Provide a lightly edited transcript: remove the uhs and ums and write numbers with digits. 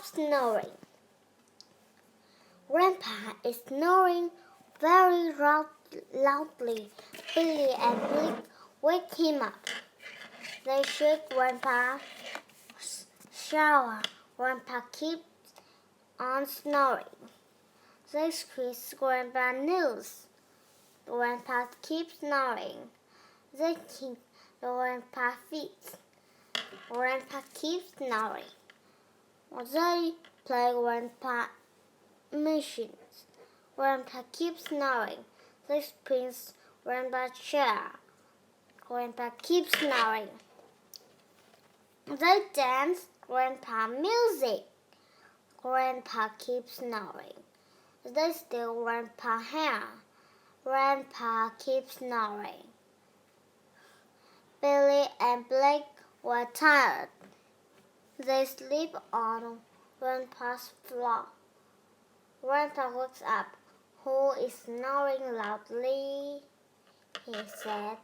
Stop snoring. Grandpa is snoring very loudly. Billy and Blake wake him up. They shake Grandpa's shower. Grandpa keeps on snoring. They squeeze Grandpa's nose. Grandpa keeps snoring. They kick Grandpa's feet. Grandpa keeps snoring. They play Grandpa machines. Grandpa keeps snoring. They spin Grandpa's chair. Grandpa keeps snoring. They dance Grandpa music. Grandpa keeps snoring. They steal Grandpa's hair. Grandpa keeps snoring. Billy and Blake were tired. They sleep on Grandpa's floor. Grandpa wakes up. Who is snoring loudly? He said.